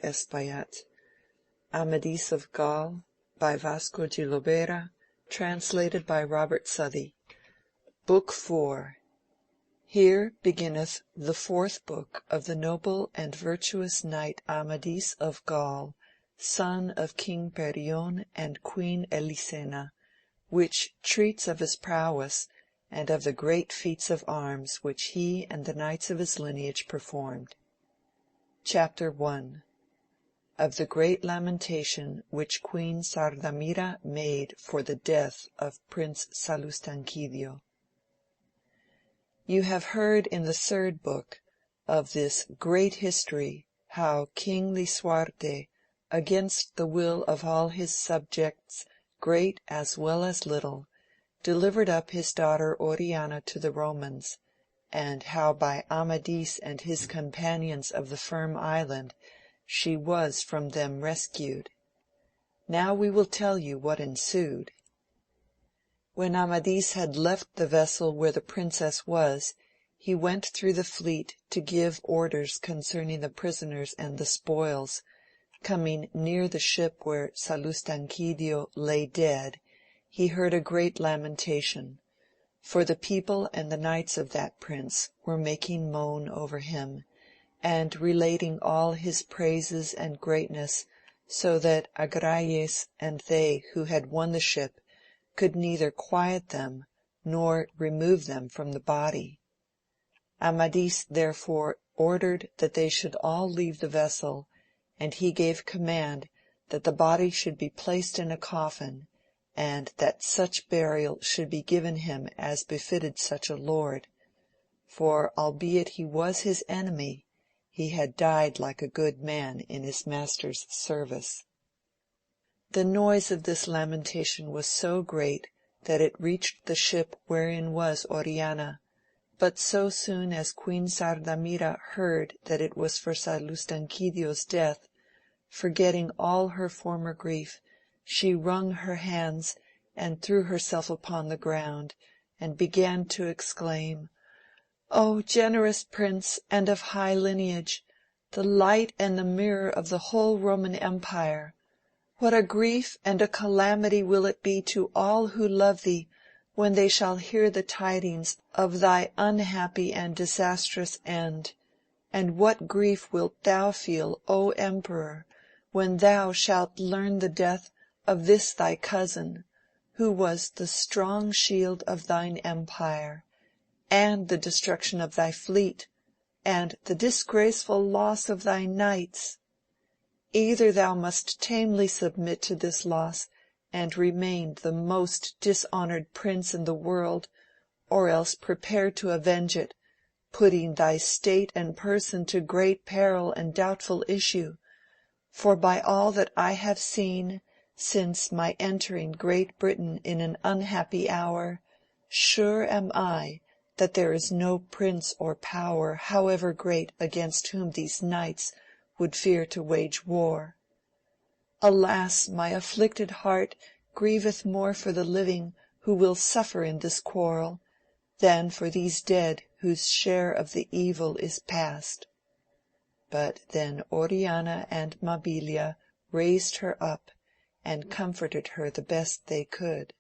Espaillat. Amadis of Gaul, by Vasco de Lobera, translated by Robert Southey. Book 4. Here beginneth the fourth book of the noble and virtuous knight Amadis of Gaul, son of King Perion and Queen Elisena, which treats of his prowess, and of the great feats of arms which he and the knights of his lineage performed. Chapter 1. Of the great lamentation which Queen Sardamira made for the death of Prince Salustanquidio. You have heard in the third book of this great history how King Lisuarte, against the will of all his subjects, great as well as little, delivered up his daughter Oriana to the Romans, and how by Amadis and his companions of the Firm Island she was from them rescued. Now we will tell you what ensued. When Amadis had left the vessel where the princess was, he went through the fleet to give orders concerning the prisoners and the spoils. Coming near the ship where Salustanquidio lay dead, he heard a great lamentation, for the people and the knights of that prince were making moan over him, and relating all his praises and greatness, so that Agrayes and they who had won the ship could neither quiet them nor remove them from the body. Amadis therefore ordered that they should all leave the vessel, and he gave command that the body should be placed in a coffin, and that such burial should be given him as befitted such a lord, for albeit he was his enemy, he had died like a good man in his master's service. The noise of this lamentation was so great that it reached the ship wherein was Oriana, but so soon as Queen Sardamira heard that it was for Salustanquidio's death, forgetting all her former grief, she wrung her hands and threw herself upon the ground, and began to exclaim, "O generous prince and of high lineage, the light and the mirror of the whole Roman Empire! What a grief and a calamity will it be to all who love thee when they shall hear the tidings of thy unhappy and disastrous end, and what grief wilt thou feel, O emperor, when thou shalt learn the death of this thy cousin, who was the strong shield of thine empire, and the destruction of thy fleet, and the disgraceful loss of thy knights. Either thou must tamely submit to this loss, and remain the most dishonored prince in the world, or else prepare to avenge it, putting thy state and person to great peril and doubtful issue, for by all that I have seen since my entering Great Britain in an unhappy hour, sure am I that there is no prince or power however great against whom these knights would fear to wage war. Alas, my afflicted heart grieveth more for the living who will suffer in this quarrel, than for these dead whose share of the evil is past." But then Oriana and Mabilia raised her up, and comforted her the best they could.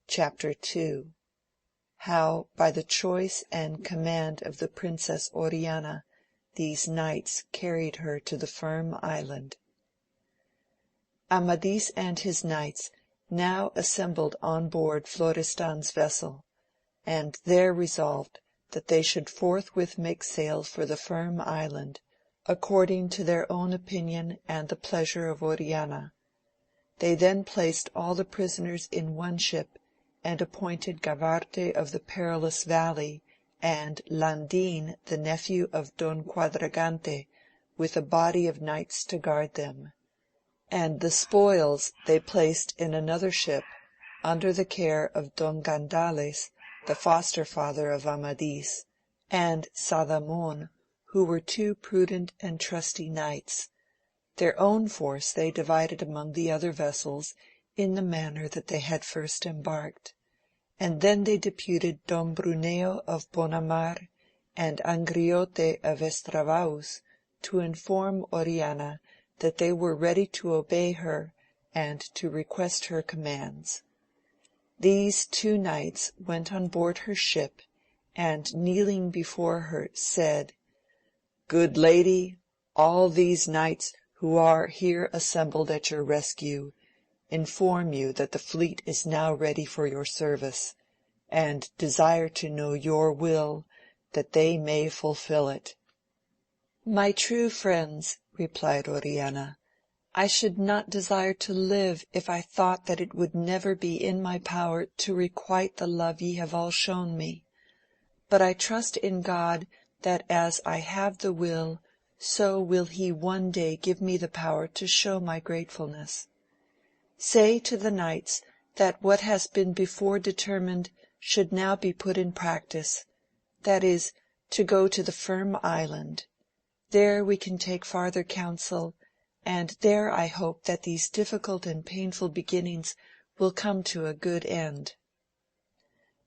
Chapter 2. How by the choice and command of the Princess Oriana these knights carried her to the Firm Island. Amadis and his knights now assembled on board Florestan's vessel, and there resolved that they should forthwith make sail for the Firm Island, according to their own opinion and the pleasure of Oriana. They then placed all the prisoners in one ship, and appointed Gavarte of the Perilous Valley, and Landin the nephew of Don Quadragante, with a body of knights to guard them. And the spoils they placed in another ship, under the care of Don Gandales, the foster father of Amadis, and Sadamon, who were two prudent and trusty knights. Their own force they divided among the other vessels in the manner that they had first embarked, and then they deputed Don Bruneo of Bonamar and Angriote of Estravaus to inform Oriana that they were ready to obey her and to request her commands. These 2 knights went on board her ship, and kneeling before her said, "Good lady, all these knights who are here assembled at your rescue inform you that the fleet is now ready for your service, and desire to know your will, that they may fulfill it." "My true friends," replied Oriana, "I should not desire to live if I thought that it would never be in my power to requite the love ye have all shown me. But I trust in God that as I have the will, so will he one day give me the power to show my gratefulness. Say to the knights that what has been before determined should now be put in practice, that is, to go to the Firm Island. There we can take farther counsel, and there I hope that these difficult and painful beginnings will come to a good end."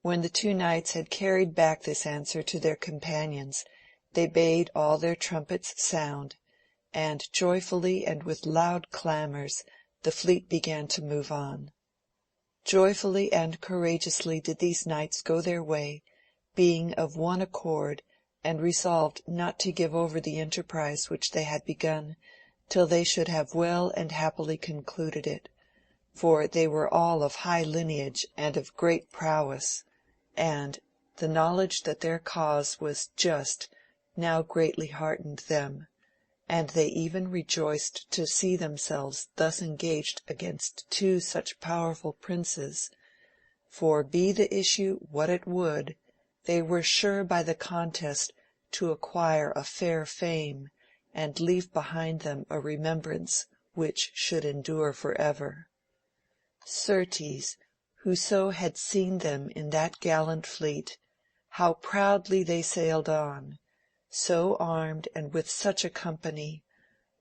When the 2 knights had carried back this answer to their companions, they bade all their trumpets sound, and joyfully and with loud clamours the fleet began to move on. Joyfully and courageously did these knights go their way, being of one accord, and resolved not to give over the enterprise which they had begun, till they should have well and happily concluded it, for they were all of high lineage and of great prowess, and the knowledge that their cause was just now greatly heartened them, and they even rejoiced to see themselves thus engaged against 2 such powerful princes, for be the issue what it would, they were sure by the contest to acquire a fair fame, and leave behind them a remembrance which should endure for ever. Certes, whoso had seen them in that gallant fleet, how proudly they sailed on, so armed and with such a company,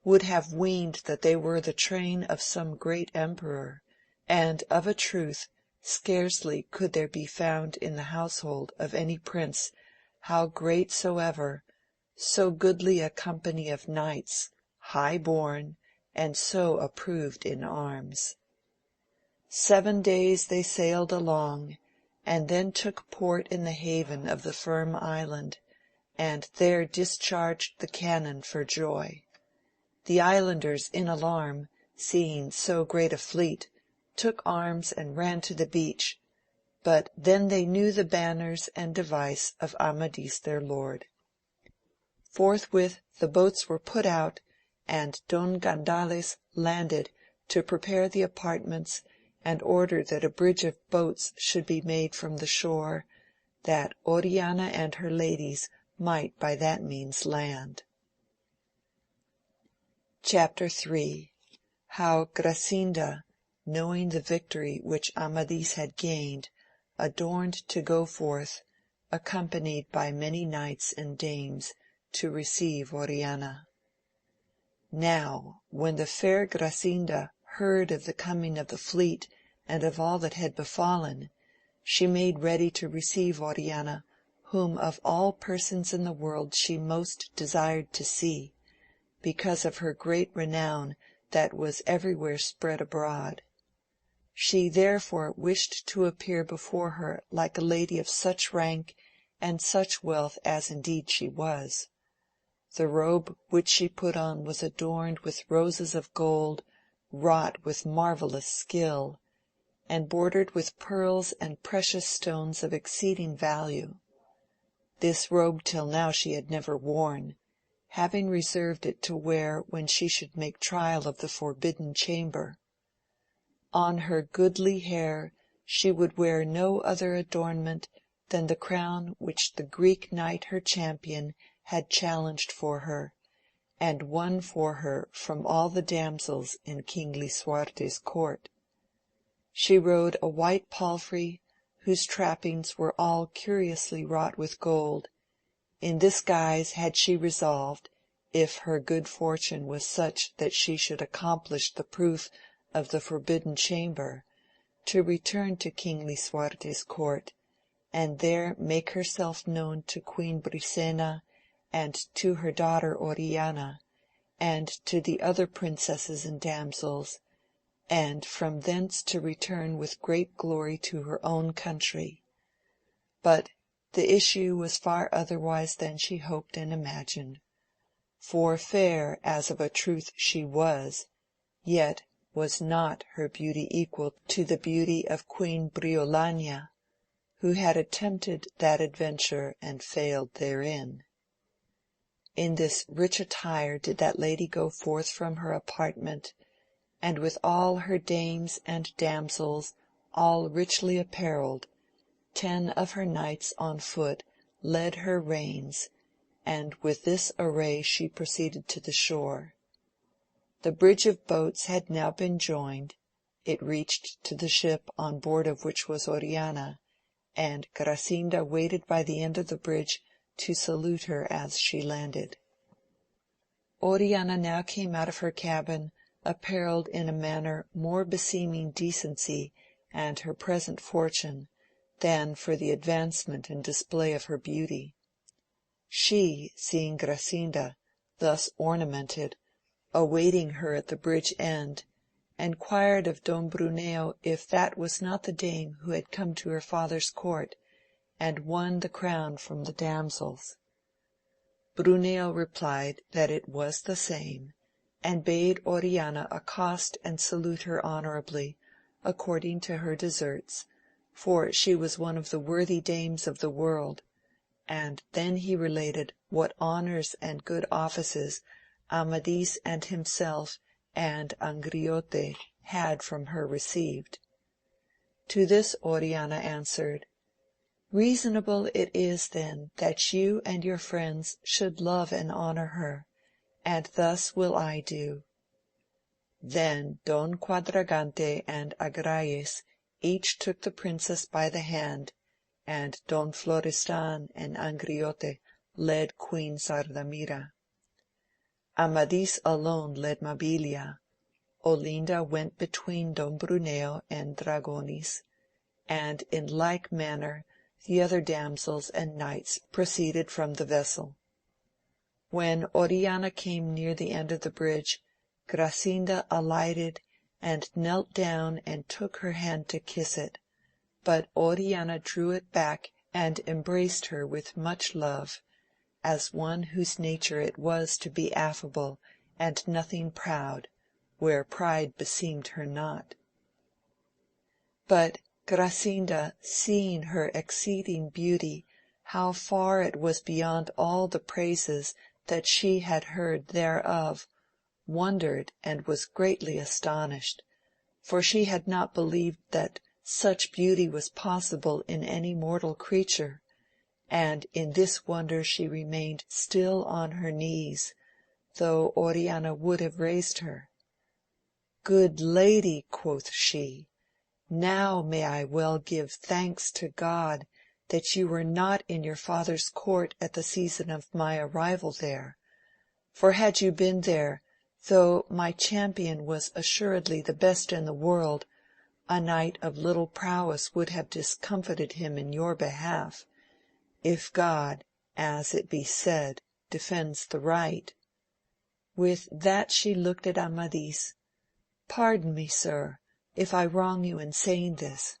would have weened that they were the train of some great emperor, and of a truth scarcely could there be found in the household of any prince, how great soever, so goodly a company of knights, high born, and so approved in arms. 7 days they sailed along, and then took port in the haven of the Firm Island, and there discharged the cannon for joy. The islanders in alarm, seeing so great a fleet, took arms and ran to the beach, but then they knew the banners and device of Amadis their lord. Forthwith the boats were put out, and Don Gandales landed to prepare the apartments, and ordered that a bridge of boats should be made from the shore, that Oriana and her ladies might by that means land. Chapter 3. How Grasinda, knowing the victory which Amadis had gained, adorned to go forth, accompanied by many knights and dames, to receive Oriana. Now, when the fair Grasinda heard of the coming of the fleet and of all that had befallen, she made ready to receive Oriana, whom of all persons in the world she most desired to see, because of her great renown that was everywhere spread abroad. She therefore wished to appear before her like a lady of such rank and such wealth as indeed she was. The robe which she put on was adorned with roses of gold, wrought with marvellous skill, and bordered with pearls and precious stones of exceeding value. This robe till now she had never worn, having reserved it to wear when she should make trial of the forbidden chamber. On her goodly hair she would wear no other adornment than the crown which the Greek knight her champion had challenged for her, and won for her from all the damsels in King Lisuarte's court. She rode a white palfrey, whose trappings were all curiously wrought with gold. In this guise had she resolved, if her good fortune was such that she should accomplish the proof of the forbidden chamber, to return to King Lisuarte's court, and there make herself known to Queen Brisena, and to her daughter Oriana, and to the other princesses and damsels, and from thence to return with great glory to her own country. But the issue was far otherwise than she hoped and imagined. For fair as of a truth she was, yet was not her beauty equal to the beauty of Queen Briolania, who had attempted that adventure and failed therein. In this rich attire did that lady go forth from her apartment, and with all her dames and damsels all richly apparelled, 10 of her knights on foot led her reins, and with this array she proceeded to the shore. The bridge of boats had now been joined, it reached to the ship on board of which was Oriana, and Grasinda waited by the end of the bridge to salute her as she landed. Oriana now came out of her cabin, apparelled in a manner more beseeming decency and her present fortune, than for the advancement and display of her beauty. She, seeing Grasinda thus ornamented, awaiting her at the bridge end, enquired of Don Bruneo if that was not the dame who had come to her father's court, and won the crown from the damsels. Bruneo replied that it was the same, and bade Oriana accost and salute her honourably, according to her deserts, for she was one of the worthy dames of the world, and then he related what honours and good offices Amadis and himself and Angriote had from her received. To this Oriana answered, "Reasonable it is then that you and your friends should love and honour her, and thus will I do." Then Don Quadragante and Agrayes each took the princess by the hand, and Don Florestan and Angriote led Queen Sardamira. Amadis alone led Mabilia. Olinda went between Don Bruneo and Dragonis, and in like manner the other damsels and knights proceeded from the vessel. When Oriana came near the end of the bridge, Grasinda alighted and knelt down and took her hand to kiss it, but Oriana drew it back and embraced her with much love, as one whose nature it was to be affable and nothing proud, where pride beseemed her not. But Grasinda, seeing her exceeding beauty, how far it was beyond all the praises that she had heard thereof, wondered and was greatly astonished, for she had not believed that such beauty was possible in any mortal creature, and in this wonder she remained still on her knees, though Oriana would have raised her. "Good lady," quoth she, "now may I well give thanks to God that you were not in your father's court at the season of my arrival there, for had you been there, though my champion was assuredly the best in the world, a knight of little prowess would have discomfited him in your behalf, if God, as it be said, defends the right." With that she looked at Amadis. "Pardon me, sir, if I wrong you in saying this,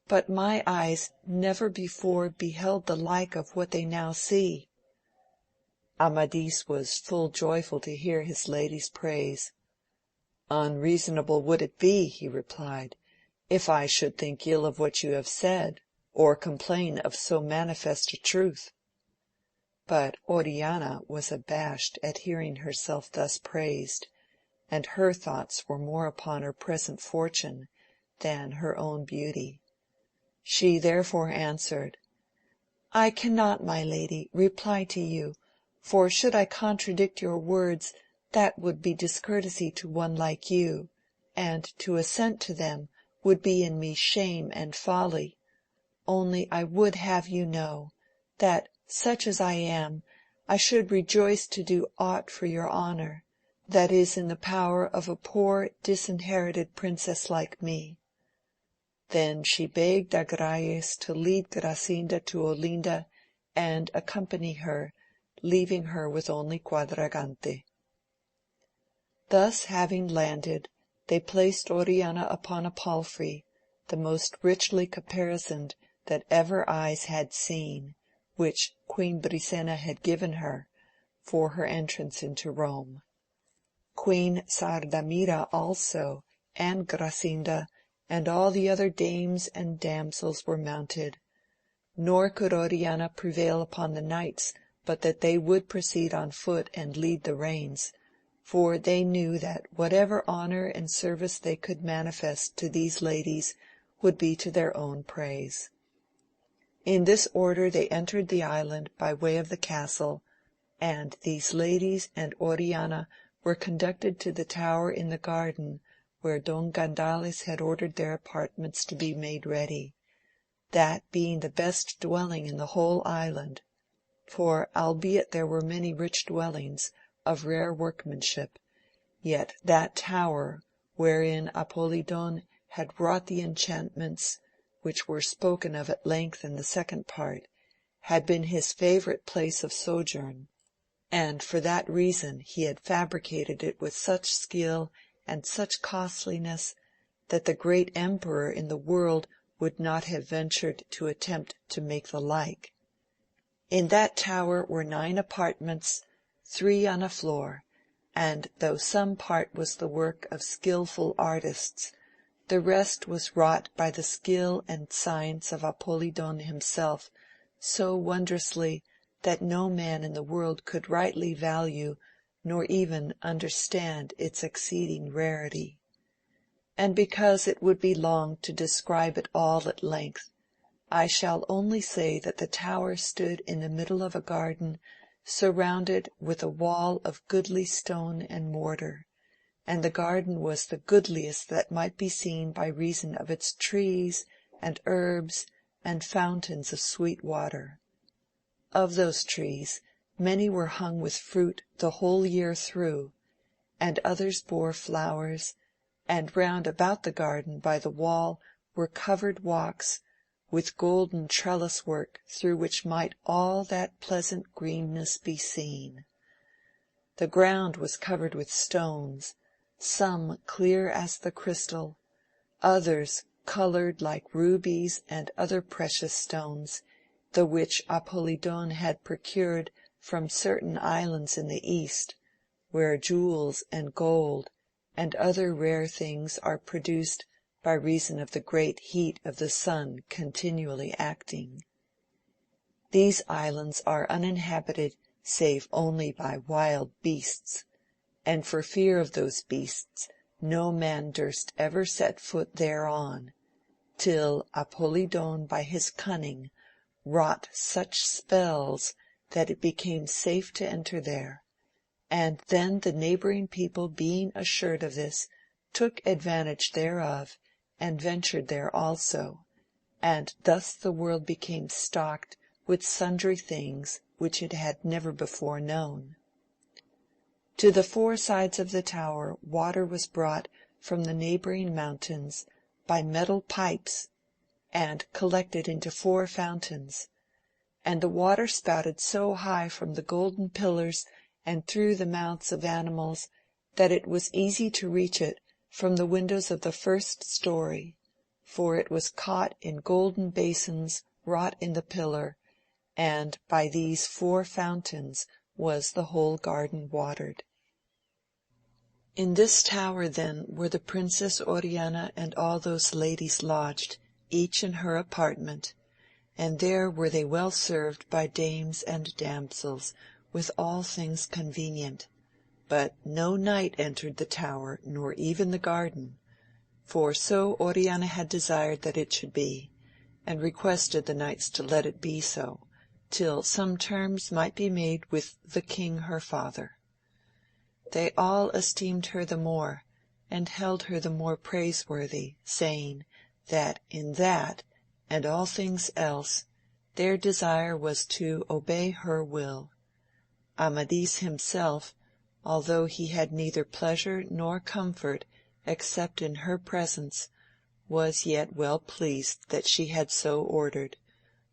but my eyes never before beheld the like of what they now see." Amadis was full joyful to hear his lady's praise. "Unreasonable would it be," he replied, "if I should think ill of what you have said, or complain of so manifest a truth." But Oriana was abashed at hearing herself thus praised, and her thoughts were more upon her present fortune than her own beauty. She therefore answered, "I cannot, my lady, reply to you, for should I contradict your words, that would be discourtesy to one like you, and to assent to them would be in me shame and folly. Only I would have you know, that such as I am, I should rejoice to do aught for your honour, that is in the power of a poor disinherited princess like me." Then she begged Agrayes to lead Grasinda to Olinda and accompany her, leaving her with only Quadragante. Thus having landed, they placed Oriana upon a palfrey, the most richly caparisoned that ever eyes had seen, which Queen Brisena had given her, for her entrance into Rome. Queen Sardamira also, and Grasinda, and all the other dames and damsels were mounted, nor could Oriana prevail upon the knights but that they would proceed on foot and lead the reins, for they knew that whatever honour and service they could manifest to these ladies would be to their own praise. In this order they entered the island by way of the castle, and these ladies and Oriana were conducted to the tower in the garden where Don Gandales had ordered their apartments to be made ready, that being the best dwelling in the whole island, for albeit there were many rich dwellings of rare workmanship, yet that tower wherein Apolidon had wrought the enchantments, which were spoken of at length in the second part, had been his favourite place of sojourn, and for that reason he had fabricated it with such skill and such costliness, that the great emperor in the world would not have ventured to attempt to make the like. In that tower were 9 apartments, 3 on a floor, and though some part was the work of skilful artists, the rest was wrought by the skill and science of Apolidon himself so wondrously that no man in the world could rightly value nor even understand its exceeding rarity. And because it would be long to describe it all at length, I shall only say that the tower stood in the middle of a garden surrounded with a wall of goodly stone and mortar, and the garden was the goodliest that might be seen by reason of its trees and herbs and fountains of sweet water. Of those trees many were hung with fruit the whole year through, and others bore flowers, and round about the garden by the wall were covered walks, with golden trellis work through which might all that pleasant greenness be seen. The ground was covered with stones, some clear as the crystal, others coloured like rubies and other precious stones, the which Apolidon had procured from certain islands in the east, where jewels and gold and other rare things are produced by reason of the great heat of the sun continually acting. These islands are uninhabited save only by wild beasts, and for fear of those beasts no man durst ever set foot thereon, till Apolidon by his cunning wrought such spells that it became safe to enter there, and then the neighbouring people being assured of this, took advantage thereof, and ventured there also, and thus the world became stocked with sundry things which it had never before known. To the 4 sides of the tower water was brought from the neighbouring mountains by metal pipes, and collected into 4 fountains, and the water spouted so high from the golden pillars and through the mouths of animals, that it was easy to reach it from the windows of the 1st story, for it was caught in golden basins wrought in the pillar, and by these 4 fountains was the whole garden watered. In this tower then were the Princess Oriana and all those ladies lodged, each in her apartment, and there were they well served by dames and damsels, with all things convenient, but no knight entered the tower nor even the garden, for so Oriana had desired that it should be, and requested the knights to let it be so, till some terms might be made with the king her father. They all esteemed her the more, and held her the more praiseworthy, saying, that in that, and all things else, their desire was to obey her will. Amadis himself, although he had neither pleasure nor comfort except in her presence, was yet well pleased that she had so ordered,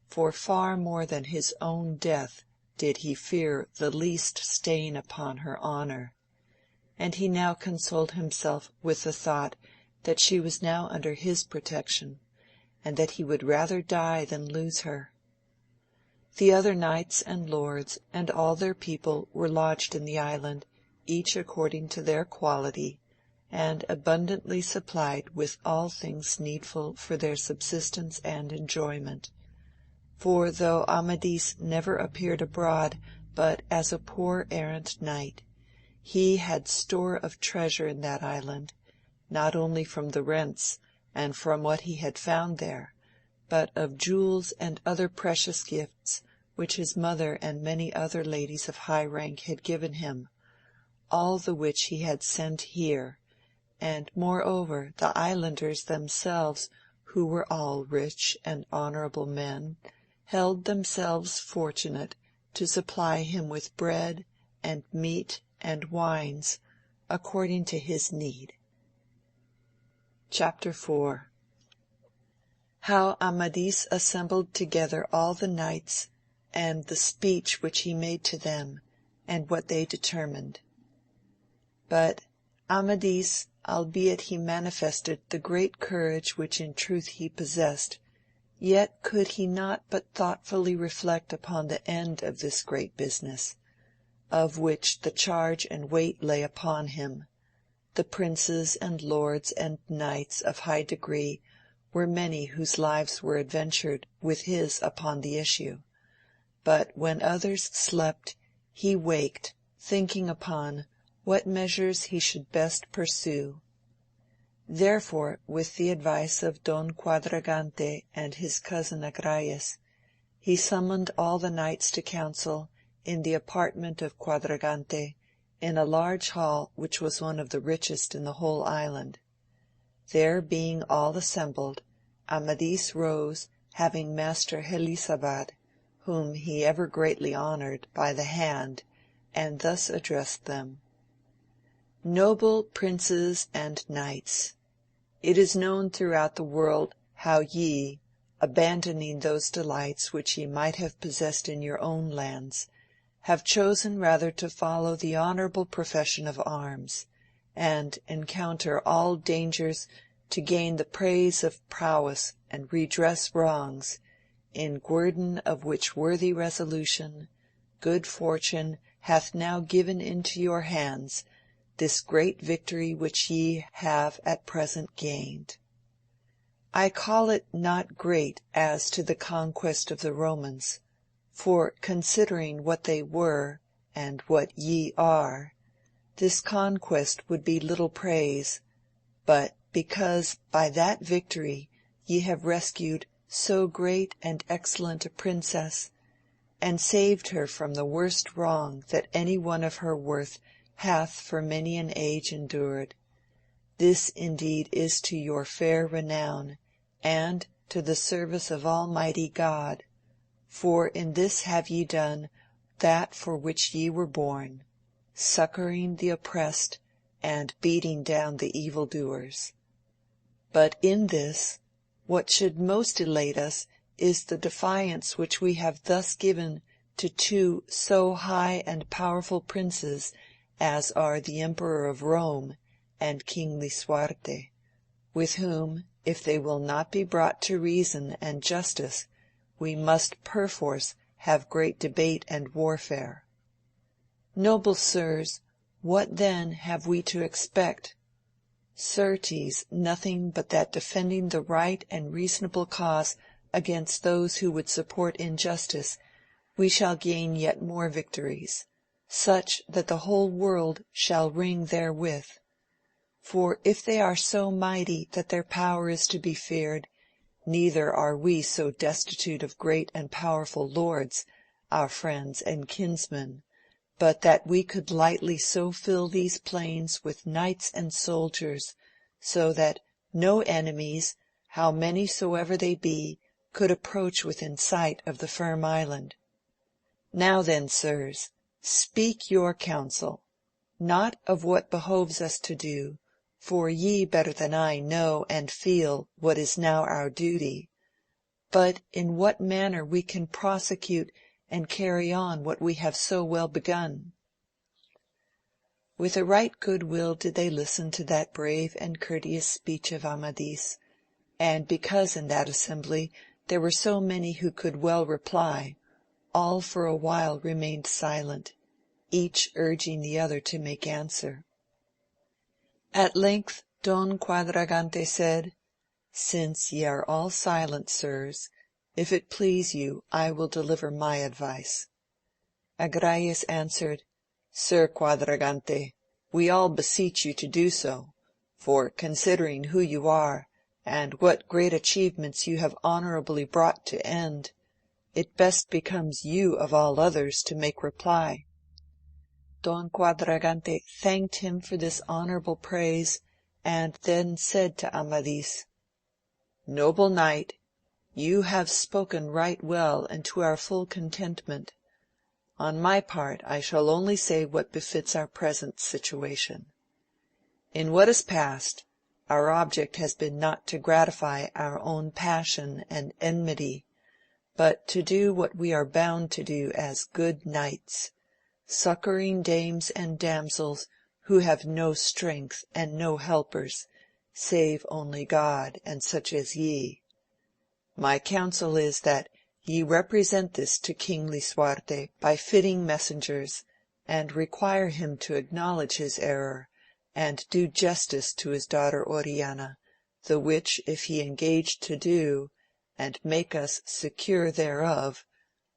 for far more than his own death did he fear the least stain upon her honor, and he now consoled himself with the thought that she was now under his protection, and that he would rather die than lose her. The other knights and lords and all their people were lodged in the island, each according to their quality, and abundantly supplied with all things needful for their subsistence and enjoyment. For though Amadis never appeared abroad but as a poor errant knight, he had store of treasure in that island, not only from the rents and from what he had found there, but of jewels and other precious gifts which his mother and many other ladies of high rank had given him, all the which he had sent here, and moreover the islanders themselves, who were all rich and honourable men, held themselves fortunate to supply him with bread and meat and wines according to his need. Chapter 4. How Amadis assembled together all the knights, and the speech which he made to them, and what they determined. But Amadis, albeit he manifested the great courage which in truth he possessed, yet could he not but thoughtfully reflect upon the end of this great business, of which the charge and weight lay upon him. The princes and lords and knights of high degree were many whose lives were adventured with his upon the issue. But when others slept, he waked, thinking upon what measures he should best pursue. Therefore, with the advice of Don Quadragante and his cousin Agrayes, he summoned all the knights to council in the apartment of Quadragante, in a large hall which was one of the richest in the whole island. There being all assembled, Amadis rose, having Master Helisabad, whom he ever greatly honoured, by the hand, and thus addressed them. Noble princes and knights, it is known throughout the world how ye, abandoning those delights which ye might have possessed in your own lands, have chosen rather to follow the honourable profession of arms, and encounter all dangers to gain the praise of prowess and redress wrongs, in guerdon of which worthy resolution, good fortune hath now given into your hands this great victory which ye have at present gained. I call it not great as to the conquest of the Romans, for considering what they were, and what ye are, this conquest would be little praise, but because by that victory ye have rescued so great and excellent a princess, and saved her from the worst wrong that any one of her worth hath for many an age endured. This indeed is to your fair renown, and to the service of Almighty God, for in this have ye done that for which ye were born, succouring the oppressed, and beating down the evildoers. But in this, what should most elate us is the defiance which we have thus given to two so high and powerful princes as are the Emperor of Rome and King Lisuarte, with whom, if they will not be brought to reason and justice, we must perforce have great debate and warfare. Noble sirs, what then have we to expect? Certes, nothing but that defending the right and reasonable cause against those who would support injustice, we shall gain yet more victories, such that the whole world shall ring therewith. For if they are so mighty that their power is to be feared, neither are we so destitute of great and powerful lords, our friends and kinsmen, but that we could lightly so fill these plains with knights and soldiers, so that no enemies, how many soever they be, could approach within sight of the firm island. Now then, sirs, speak your counsel, not of what behoves us to do, for ye better than I know and feel what is now our duty, but in what manner we can prosecute and carry on what we have so well begun." With a right good will did they listen to that brave and courteous speech of Amadis, and because in that assembly there were so many who could well reply, all for a while remained silent, each urging the other to make answer. At length Don Quadragante said, "Since ye are all silent, sirs, if it please you, I will deliver my advice." Agrayes answered, "Sir Quadragante, we all beseech you to do so, for considering who you are, and what great achievements you have honourably brought to end, it best becomes you of all others to make reply." Don Quadragante thanked him for this honourable praise, and then said to Amadis, "Noble knight, you have spoken right well and to our full contentment. On my part I shall only say what befits our present situation. In what is past, our object has been not to gratify our own passion and enmity, but to do what we are bound to do as good knights, succouring dames and damsels who have no strength and no helpers, save only God and such as ye. My counsel is that ye represent this to King Lisuarte by fitting messengers, and require him to acknowledge his error, and do justice to his daughter Oriana, the which if he engage to do, and make us secure thereof,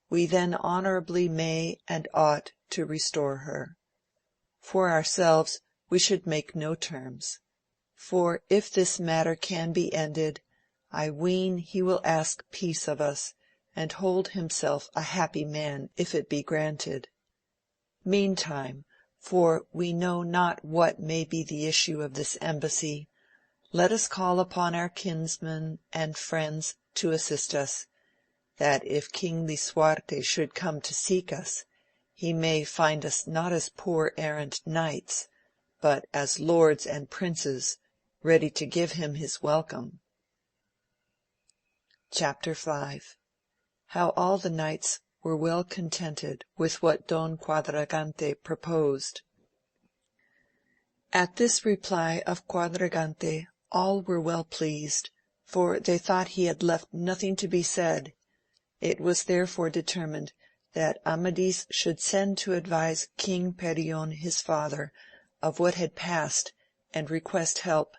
we then honourably may and ought to restore her. For ourselves we should make no terms, for if this matter can be ended, I ween he will ask peace of us, and hold himself a happy man if it be granted. Meantime, for we know not what may be the issue of this embassy, let us call upon our kinsmen and friends to assist us, that if King Lisuarte should come to seek us, he may find us not as poor errant knights, but as lords and princes, ready to give him his welcome." Chapter 5. How all the knights were well contented with what Don Quadragante proposed. At this reply of Quadragante all were well pleased, for they thought he had left nothing to be said. It was therefore determined that Amadis should send to advise King Perion his father of what had passed, and request help,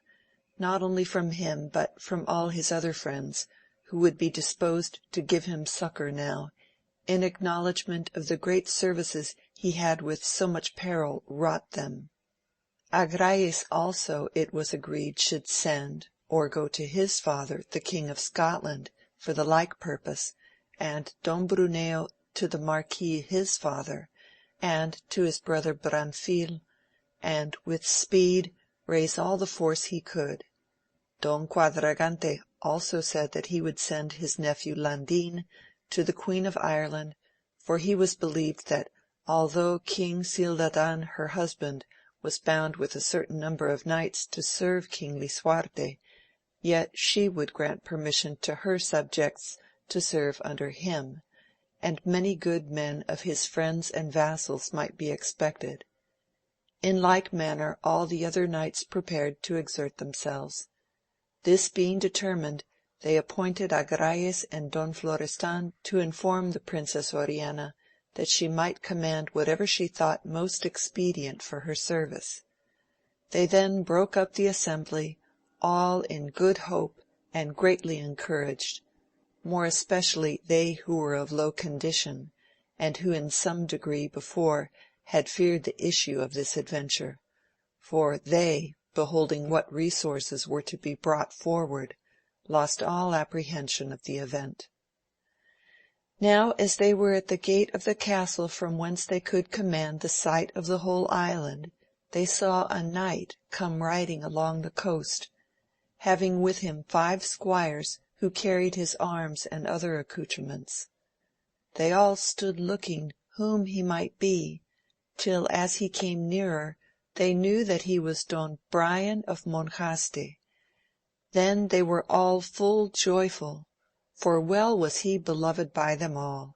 not only from him but from all his other friends, who would be disposed to give him succour now, in acknowledgment of the great services he had with so much peril wrought them. Agrayes also it was agreed should send, or go to his father the King of Scotland for the like purpose, and Don Bruneo to the Marquis his father, and to his brother Branfil, and with speed raise all the force he could. Don Quadragante also said that he would send his nephew Landin to the Queen of Ireland, for he was believed that although King Cildadan her husband was bound with a certain number of knights to serve King Lisuarte, yet she would grant permission to her subjects to serve under him, and many good men of his friends and vassals might be expected. In like manner all the other knights prepared to exert themselves. This being determined, they appointed Agrayes and Don Florestan to inform the Princess Oriana that she might command whatever she thought most expedient for her service. They then broke up the assembly, all in good hope and greatly encouraged, more especially they who were of low condition, and who in some degree before had feared the issue of this adventure, for they, beholding what resources were to be brought forward, lost all apprehension of the event. Now as they were at the gate of the castle from whence they could command the sight of the whole island, they saw a knight come riding along the coast, having with him 5 squires who carried his arms and other accoutrements. They all stood looking whom he might be, till as he came nearer they knew that he was Don Brian of Monjaste. Then they were all full joyful, for well was he beloved by them all.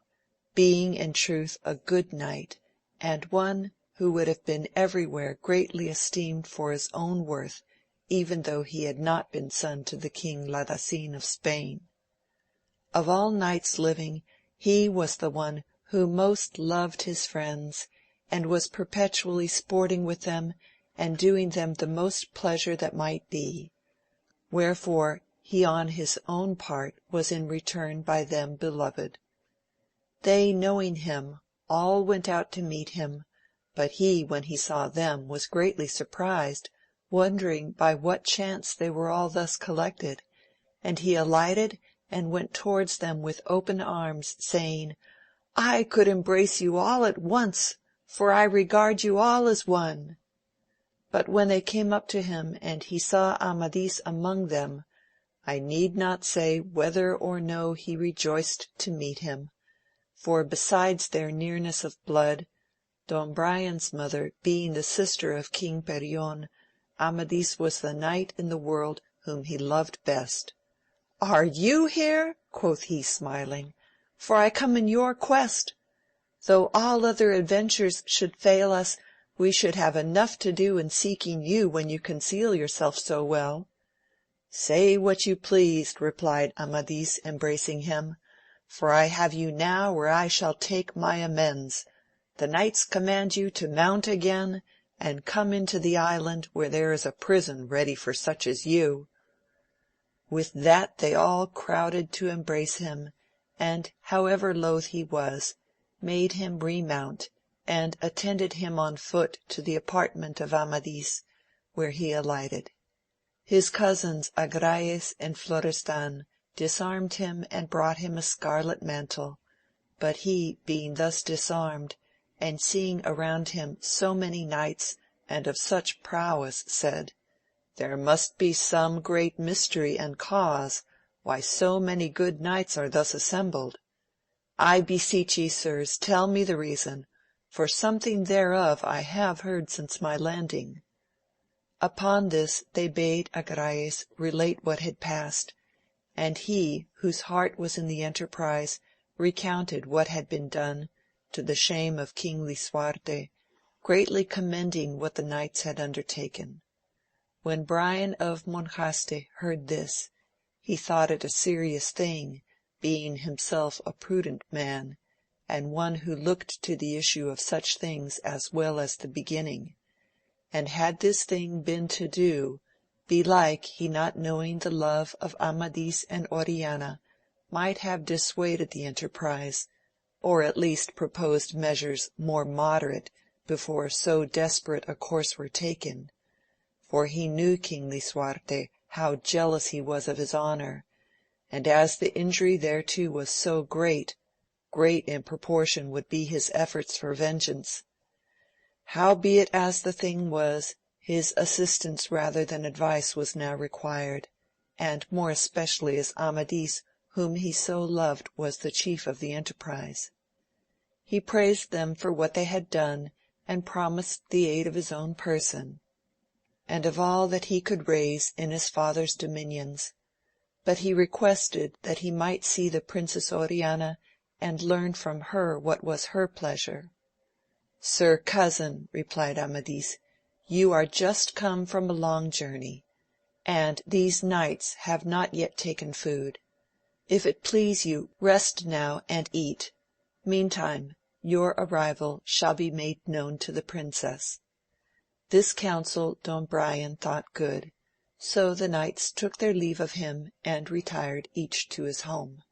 being in truth a good knight, and one who would have been everywhere greatly esteemed for his own worth, even though he had not been son to the King Ladasin of Spain. Of all knights living, he was the one who most loved his friends, and was perpetually sporting with them, and doing them the most pleasure that might be, wherefore he on his own part was in return by them beloved. They knowing him, all went out to meet him, but he when he saw them was greatly surprised, wondering by what chance they were all thus collected, and he alighted and went towards them with open arms, saying, I could embrace you all at once, for I regard you all as one. But when they came up to him and he saw Amadis among them, I need not say whether or no he rejoiced to meet him, for besides their nearness of blood, Don Brian's mother being the sister of King Perion, Amadis was the knight in the world whom he loved best. Are you here? Quoth he smiling, for I come in your quest. Though all other adventures should fail us, we should have enough to do in seeking you when you conceal yourself so well. Say what you please, replied Amadis, embracing him, for I have you now where I shall take my amends. The knights command you to mount again, and come into the island where there is a prison ready for such as you. With that they all crowded to embrace him, and, however loath he was, made him remount, and attended him on foot to the apartment of Amadis, where he alighted. His cousins Agrayes and Florestan disarmed him and brought him a scarlet mantle, but he, being thus disarmed, and seeing around him so many knights and of such prowess, said, There must be some great mystery and cause why so many good knights are thus assembled. I beseech ye, sirs, tell me the reason, for something thereof I have heard since my landing. Upon this they bade Agrayes relate what had passed, and he, whose heart was in the enterprise, recounted what had been done, to the shame of King Lisuarte, greatly commending what the knights had undertaken. When Brian of Monjaste heard this, he thought it a serious thing, being himself a prudent man, and one who looked to the issue of such things as well as the beginning. And had this thing been to do, belike he not knowing the love of Amadis and Oriana, might have dissuaded the enterprise, or at least proposed measures more moderate before so desperate a course were taken, for he knew King Lisuarte how jealous he was of his honour, and as the injury thereto was so great, great in proportion would be his efforts for vengeance. Howbeit as the thing was, his assistance rather than advice was now required, and more especially as Amadis, whom he so loved, was the chief of the enterprise. He praised them for what they had done, and promised the aid of his own person, and of all that he could raise in his father's dominions, but he requested that he might see the Princess Oriana, and learn from her what was her pleasure. Sir cousin, replied Amadis, you are just come from a long journey, and these knights have not yet taken food. If it please you, rest now and eat. Meantime, your arrival shall be made known to the princess. This counsel Don Brian thought good, so the knights took their leave of him and retired each to his home.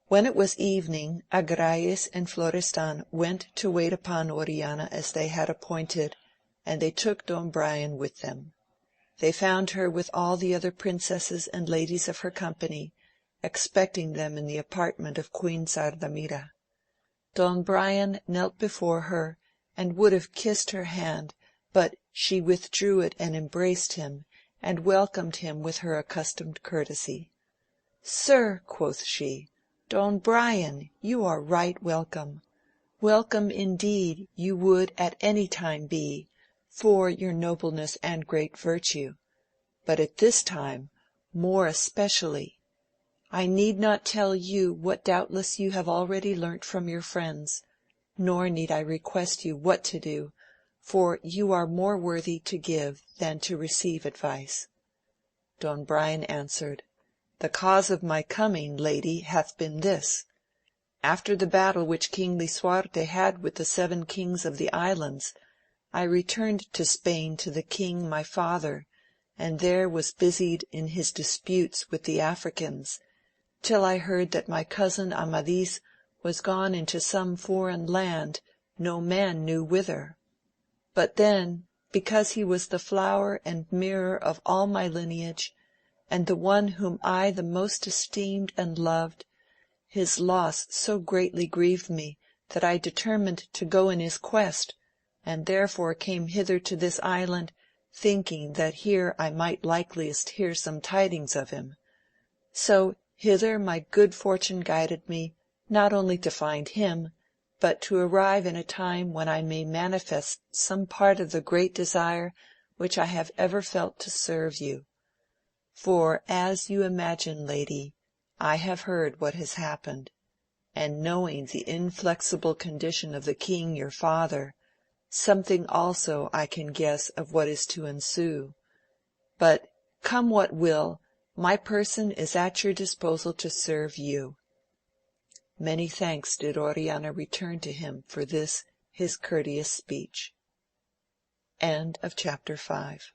When it was evening, Agrayes and Florestan went to wait upon Oriana as they had appointed, and they took Don Brian with them. They found her with all the other princesses and ladies of her company, expecting them in the apartment of Queen Sardamira. Don Brian knelt before her, and would have kissed her hand, but she withdrew it and embraced him, and welcomed him with her accustomed courtesy. Sir, quoth she, Don Brian, you are right welcome. Welcome indeed you would at any time be, for your nobleness and great virtue, but at this time more especially. I need not tell you what doubtless you have already learnt from your friends, nor need I request you what to do, for you are more worthy to give than to receive advice. Don Brian answered, The cause of my coming, lady, hath been this. After the battle which King Lisuarte had with the 7 kings of the islands, I returned to Spain to the king my father, and there was busied in his disputes with the Africans, till I heard that my cousin Amadis was gone into some foreign land, no man knew whither. But then, because he was the flower and mirror of all my lineage, and the one whom I the most esteemed and loved, his loss so greatly grieved me that I determined to go in his quest, and therefore came hither to this island, thinking that here I might likeliest hear some tidings of him. So hither my good fortune guided me, not only to find him, but to arrive in a time when I may manifest some part of the great desire which I have ever felt to serve you. For, as you imagine, lady, I have heard what has happened, and knowing the inflexible condition of the king your father, something also I can guess of what is to ensue. But, come what will, my person is at your disposal to serve you. Many thanks did Oriana return to him for this his courteous speech. Chapter 6